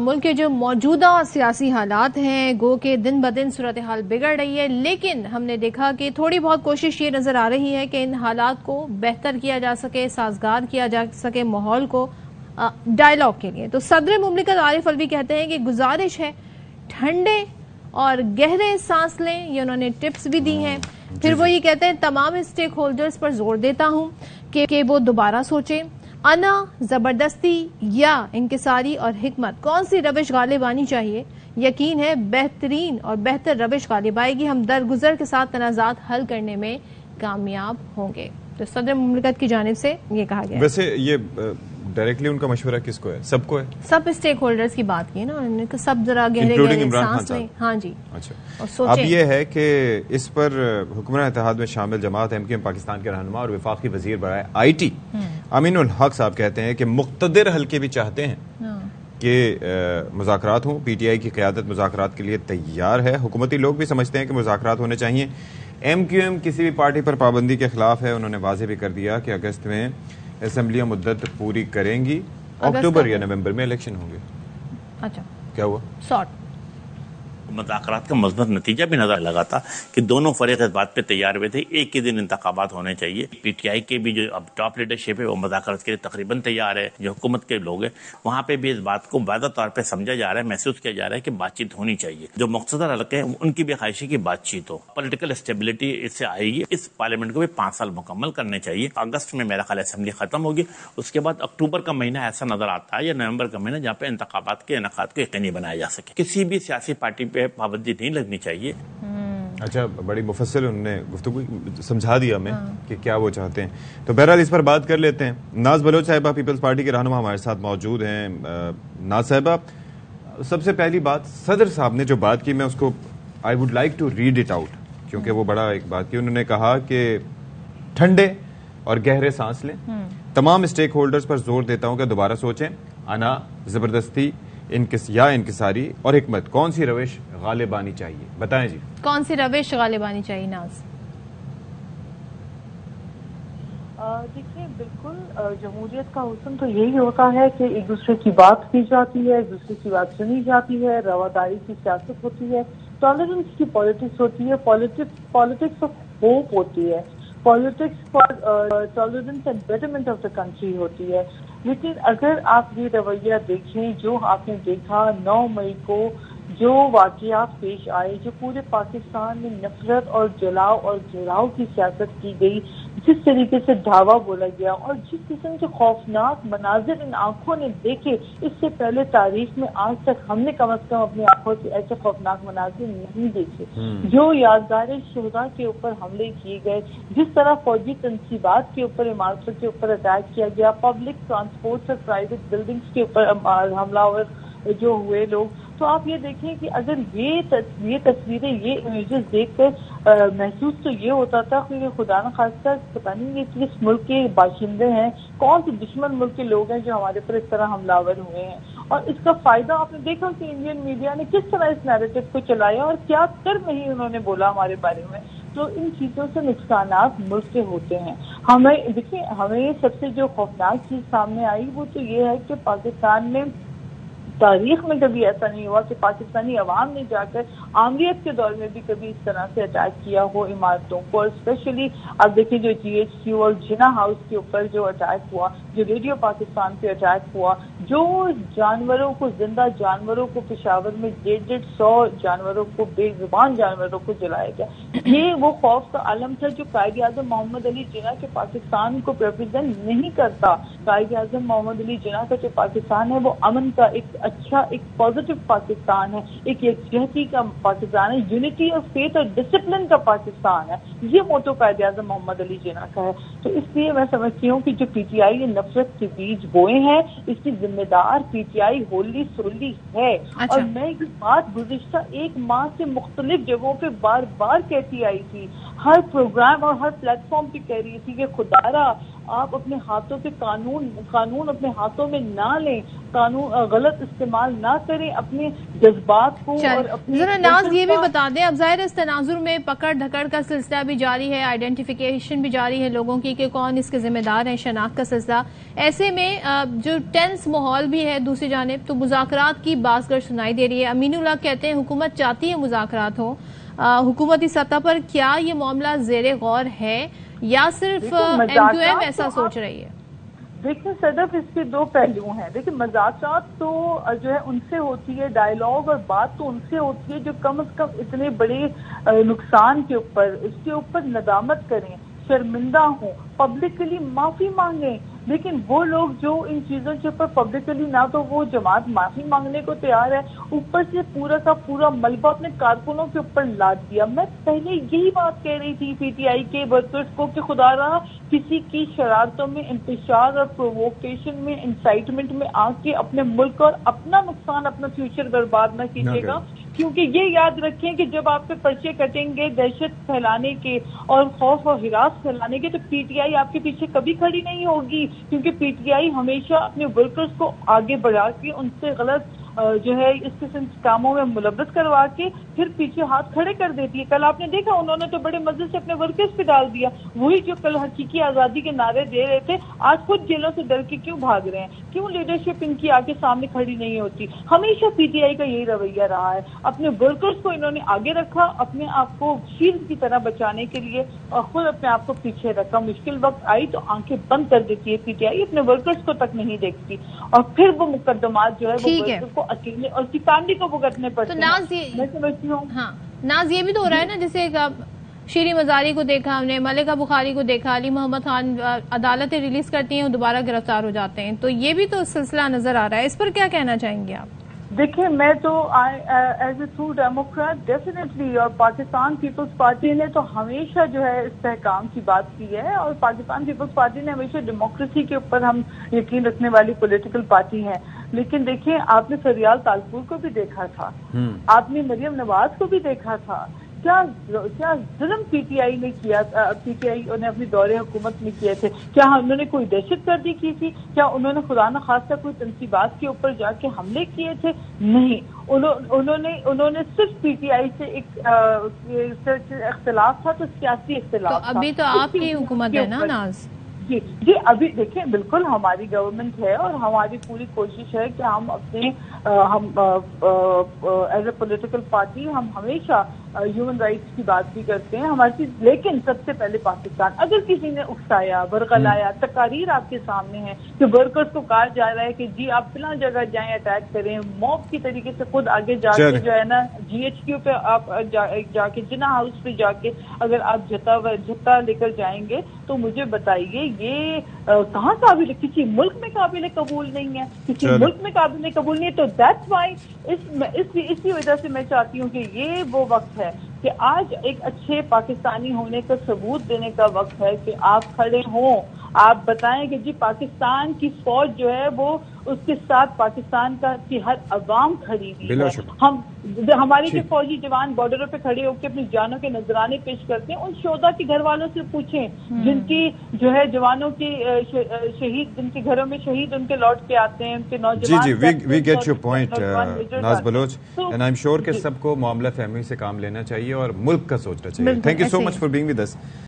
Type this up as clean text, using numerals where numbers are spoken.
ملک کے جو موجودہ سیاسی حالات ہیں گو کہ دن بدن صورتحال بگڑ رہی ہے، لیکن ہم نے دیکھا کہ تھوڑی بہت کوشش یہ نظر آ رہی ہے کہ ان حالات کو بہتر کیا جا سکے، سازگار کیا جا سکے ماحول کو ڈائیلاگ کے لیے۔ تو صدر مملکت عارف الوی کہتے ہیں کہ گزارش ہے ٹھنڈے اور گہرے سانس لیں، یہ انہوں نے ٹپس بھی دی ہیں۔ پھر وہ یہ کہتے ہیں تمام اسٹیک ہولڈرز پر زور دیتا ہوں کہ وہ دوبارہ سوچیں، انا، زبردستی یا انکساری اور حکمت کون سی روش غالب آنی چاہیے؟ یقین ہے بہترین اور بہتر روش غالب آئے گی، ہم درگزر کے ساتھ تنازعات حل کرنے میں کامیاب ہوں گے۔ تو صدر مملکت کی جانب سے یہ کہا گیا۔ ویسے یہ ڈائریکٹلی ان کا مشورہ کس کو ہے؟ سب کو ہے؟ سب اسٹیک ہولڈرز کی بات کی نا، سب ذرا گہرے سانس لیں۔ ہاں جی، اچھا، اب یہ ہے کہ اس پر حکمراں اتحاد میں شامل جماعت MQM پاکستان کے رہنما اور وفاقی وزیر برائے IT امین الحق صاحب کہتے ہیں کہ مقتدر حلقے بھی چاہتے ہیں کہ مذاکرات ہوں، PTI کی قیادت مذاکرات کے لیے تیار ہے، حکومتی لوگ بھی سمجھتے ہیں کہ مذاکرات ہونے چاہیے۔ MQM کسی بھی پارٹی پر پابندی کے خلاف ہے، انہوں نے واضح بھی کر دیا کہ اگست میں اسمبلیاں مدت پوری کریں گی، اکتوبر یا نومبر میں الیکشن ہوں گے۔ اچھا، کیا ہوا؟ مذاکرات کا مثبت نتیجہ بھی نظر لگا تھا کہ دونوں فریق اس بات پہ تیار ہوئے تھے ایک ہی دن انتخابات ہونے چاہیے۔ PTI کے بھی جو اب ٹاپ لیڈرشپ ہے وہ مذاکرات کے لیے تقریباً تیار ہے، جو حکومت کے لوگ ہیں وہاں پہ بھی اس بات کو واضح طور پہ سمجھا جا رہا ہے، محسوس کیا جا رہا ہے کہ بات چیت ہونی چاہیے۔ جو مقتدر حلقے ہیں ان کی بھی خواہش ہے کہ بات چیت ہو، پولیٹیکل اسٹیبلٹی اس سے آئے گی۔ اس پارلیمنٹ کو بھی 5 سال مکمل کرنے چاہیے۔ اگست میں میرا خیال اسمبلی ختم ہوگی، اس کے بعد اکتوبر کا مہینہ ایسا نظر آتا ہے یا نومبر کا مہینہ جہاں پہ انتخابات کے انعقاد کو یقینی بنایا جا سکے۔ کسی بھی سیاسی پارٹی پہ پابندی نہیں لگنی چاہیے۔ اچھا، بڑی مفصل انہوں نے گفتگو سمجھا دیا ہمیں کہ کیا وہ چاہتے ہیں، تو بہرحال اس پر بات کر لیتے ہیں۔ ناز بلوچ صاحبہ پیپلز پارٹی کے رہنما ہمارے ساتھ موجود ہیں۔ ناز صاحبہ، سب سے پہلی بات صدر صاحب نے جو بات کی میں اس کو I would like to read it out, کیونکہ وہ بڑا ایک بات کی۔ انہوں نے کہا کہ ٹھنڈے اور گہرے سانس لیں، تمام اسٹیک ہولڈرز پر زور دیتا ہوں کہ دوبارہ سوچیں، انا، زبردستی یا انکساری اور حکمت کون سی روش غالب آنی چاہیے؟ بتائیں جی، کون سی روش غالب آنی چاہیے؟ ناز، دیکھیے بالکل جمہوریت کا حسن تو یہی ہوتا ہے کہ ایک دوسرے کی بات کی جاتی ہے، ایک دوسرے کی بات سنی جاتی ہے، رواداری کی سیاست ہوتی ہے، ٹالرنس کی پالیٹکس ہوتی ہے، پالیٹکس آف ہوپ ہوتی ہے، politics for tolerance and betterment of the country ہوتی ہے۔ لیکن اگر آپ یہ رویہ دیکھیں جو آپ نے دیکھا 9 مئی کو جو واقعات پیش آئے، جو پورے پاکستان میں نفرت اور جلاؤ اور گھیراؤ کی سیاست کی گئی، جس طریقے سے دھاوا بولا گیا اور جس قسم کے خوفناک مناظر ان آنکھوں نے دیکھے، اس سے پہلے تاریخ میں آج تک ہم نے کم از کم اپنی آنکھوں سے ایسے خوفناک مناظر نہیں دیکھے۔ جو یادگار شہداء کے اوپر حملے کیے گئے، جس طرح فوجی تنصیبات کے اوپر، عمارتوں کے اوپر اٹیک کیا گیا، پبلک ٹرانسپورٹ اور پرائیویٹ بلڈنگز کے اوپر حملہ آور جو ہوئے لوگ، تو آپ یہ دیکھیں کہ اگر یہ تصویریں، یہ امیجز دیکھ کر محسوس تو یہ ہوتا تھا کہ خدا نخواستہ پتہ نہیں یہ کس ملک کے باشندے ہیں، کون سے دشمن ملک کے لوگ ہیں جو ہمارے پر اس طرح حملہ آور ہوئے ہیں۔ اور اس کا فائدہ آپ نے دیکھا کہ انڈین میڈیا نے کس طرح اس نیریٹو کو چلایا اور کیا کر نہیں انہوں نے بولا ہمارے بارے میں۔ تو ان چیزوں سے نقصانات ملک کے ہوتے ہیں۔ ہمیں سب سے جو خوفناک چیز سامنے آئی وہ تو یہ ہے کہ پاکستان میں تاریخ میں کبھی ایسا نہیں ہوا کہ پاکستانی عوام نے جا کر آمریت کے دور میں بھی کبھی اس طرح سے اٹیک کیا ہو عمارتوں کو، اور اسپیشلی اب دیکھیں جو GHQ اور جنا ہاؤس کے اوپر جو اٹیک ہوا، جو ریڈیو پاکستان پہ اٹیک ہوا، جو جانوروں کو، زندہ جانوروں کو پشاور میں 150 جانوروں کو، بے زبان جانوروں کو جلایا گیا، یہ وہ خوف کا عالم تھا جو قائد اعظم محمد علی جناح کے پاکستان کو ریپرزینٹ نہیں کرتا۔ قائد اعظم محمد علی جناح کا جو پاکستان ہے وہ امن کا ایک اچھا، ایک پازیٹیو پاکستان ہے، ایک یکجہتی کا پاکستان ہے، یونٹی آف فیتھ اور ڈسپلن کا پاکستان ہے۔ یہ موٹو قائد اعظم محمد علی جناح کا ہے۔ تو اس لیے میں سمجھتی ہوں کہ جو PTI نے نفرت کے بیج بوئے ہیں، اس کی ذمہ دار PTI ہوللی سوللی ہے۔ اور میں یہ بات گزشتہ 1 ماہ سے مختلف جگہوں پہ بار بار کہتی آئی تھی، ہر پروگرام اور ہر پلیٹ فارم پہ کہہ رہی تھی کہ خدا را آپ اپنے ہاتھوں سے قانون اپنے ہاتھوں میں نہ لیں، قانون غلط استعمال نہ کریں اپنے جذبات کو. اور ذرا ناز یہ بھی بتا دیں، اب ظاہر اس تناظر میں پکڑ دھکڑ کا سلسلہ بھی جاری ہے، آئیڈینٹیفیکیشن بھی جاری ہے لوگوں کی کہ کون اس کے ذمہ دار ہیں، شناخت کا سلسلہ. ایسے میں جو ٹینس ماحول بھی ہے دوسری جانب، تو مذاکرات کی بات گر سنائی دے رہی ہے. امین اللہ کہتے ہیں حکومت چاہتی ہے مذاکرات ہو، حکومتی سطح پر کیا یہ معاملہ زیر غور ہے یا صرف ایم کیو ایم ایسا سوچ رہی ہے؟ دیکھیں صدف، اس کے دو پہلو ہیں. دیکھیں مذاکرات تو جو ہے ان سے ہوتی ہے، ڈائیلاگ اور بات تو ان سے ہوتی ہے جو کم از کم اتنے بڑے نقصان کے اوپر اس کے اوپر ندامت کریں، شرمندہ ہوں، پبلکلی معافی مانگیں. لیکن وہ لوگ جو ان چیزوں کے اوپر پبلکلی نہ تو وہ جماعت معافی مانگنے کو تیار ہے، اوپر سے پورا کا پورا ملبہ اپنے کارکنوں کے اوپر لاد دیا. میں پہلے یہی بات کہہ رہی تھی پی ٹی آئی کے ورکرز کو کہ خدا رہا کسی کی شرارتوں میں، انتشار اور پرووکیشن میں، انسائٹمنٹ میں آ کے اپنے ملک اور اپنا نقصان، اپنا فیوچر برباد نہ کیجیے گا. کیونکہ یہ یاد رکھیں کہ جب آپ پہ پرچے کٹیں گے دہشت پھیلانے کے اور خوف اور ہراس پھیلانے کے، تو پی ٹی آئی آپ کے پیچھے کبھی کھڑی نہیں ہوگی. کیونکہ پی ٹی آئی ہمیشہ اپنے ورکرز کو آگے بڑھا کے ان سے غلط جو ہے اس قسم کے کاموں میں ملوث کروا کے پھر پیچھے ہاتھ کھڑے کر دیتی ہے. کل آپ نے دیکھا انہوں نے تو بڑے مزے سے اپنے ورکرز پہ ڈال دیا. وہی جو کل حقیقی آزادی کے نعرے دے رہے تھے، آج خود جیلوں سے ڈر کے کیوں بھاگ رہے ہیں؟ کیوں لیڈرشپ ان کی آگے سامنے کھڑی نہیں ہوتی؟ ہمیشہ پی ٹی آئی کا یہی رویہ رہا ہے. اپنے ورکرز کو انہوں نے آگے رکھا اپنے آپ کو شیلڈ کی طرح بچانے کے لیے، اور خود اپنے آپ کو پیچھے رکھا. مشکل وقت آئی تو آنکھیں بند کر دیتی ہے پی ٹی آئی، اپنے ورکرز کو تک نہیں دیکھتی، اور پھر وہ مقدمات جو ہے وہ ورکرز کو اکیلے اور کسانی کو بھگتنے پڑتے ہیں. میں سمجھتی ہوں ناز یہ بھی تو ہو رہا ہے نا، جیسے شیریں مزاری کو دیکھا ہم نے، ملکہ بخاری کو دیکھا، علی محمد خان عدالتیں ریلیز کرتی ہیں دوبارہ گرفتار ہو جاتے ہیں، تو یہ بھی تو سلسلہ نظر آ رہا ہے. اس پر کیا کہنا چاہیں گے آپ؟ دیکھیں میں تو as a true Democrat definitely, اور پاکستان پیپلز پارٹی نے تو ہمیشہ جو ہے استحکام کی بات کی ہے، اور پاکستان پیپلز پارٹی نے ہمیشہ ڈیموکریسی کے اوپر ہم یقین رکھنے والی پولیٹیکل پارٹی ہیں. لیکن دیکھیں آپ نے فریال تالپور کو بھی دیکھا تھا، آپ نے مریم نواز کو بھی دیکھا تھا. کیا ظلم پی ٹی آئی نے کیا، پی ٹی آئی نے اپنے دور حکومت میں کیے تھے؟ کیا انہوں نے کوئی دہشت گردی کی تھی؟ کیا انہوں نے خدا نہ خواستہ کوئی تنصیبات کے اوپر جا کے حملے کیے تھے؟ نہیں. انہوں نے صرف پی ٹی آئی سے ایک اختلاف تھا تو سیاسی اختلاف تھا. ابھی تو آپ کی حکومت ہے نا ناز؟ جی ابھی دیکھیں بالکل ہماری گورنمنٹ ہے، اور ہماری پوری کوشش ہے کہ ہم اپنے ایز اے پولیٹیکل پارٹی ہم ہمیشہ ہیومن رائٹس کی بات بھی کرتے ہیں ہماری چیز. لیکن سب سے پہلے پاکستان، اگر کسی نے اکسایا، برغلایا، تقاریر آپ کے سامنے ہے کہ ورکرز کو کہا جا رہا ہے کہ جی آپ فلاں جگہ جائیں، اٹیک کریں، موب کی طریقے سے خود آگے جا کے جو ہے نا جی ایچ کیو پہ آپ جا کے جنا ہاؤس پہ جا کے اگر آپ جھتا لے کر جائیں گے تو مجھے بتائیے یہ کہاں قابل، کسی ملک میں قابل قبول نہیں ہے، کسی ملک میں قابل قبول نہیں ہے. تو دیٹس وائی اسی وجہ سے میں چاہتی ہوں کہ یہ وہ وقت ہے کہ آج ایک اچھے پاکستانی ہونے کا ثبوت دینے کا وقت ہے کہ آپ کھڑے ہوں، آپ بتائیں کہ جی پاکستان کی فوج جو ہے وہ اس کے ساتھ پاکستان کی ہر عوام کھڑی ہوئی ہے. ہمارے جو فوجی جوان بارڈروں پہ کھڑے ہو کے اپنی جانوں کے نذرانے پیش کرتے ہیں، ان شہداء کے گھر والوں سے پوچھیں جن کی جو ہے جوانوں کی شہید، جن کے گھروں میں شہید ان کے لوٹ کے آتے ہیں، ان کے نوجوان. جی we get your point Naz Baloch, and I'm sure کہ سب کو معاملہ فہمی سے کام لینا چاہیے اور ملک کا سوچنا چاہیے. Thank you so much for being with us.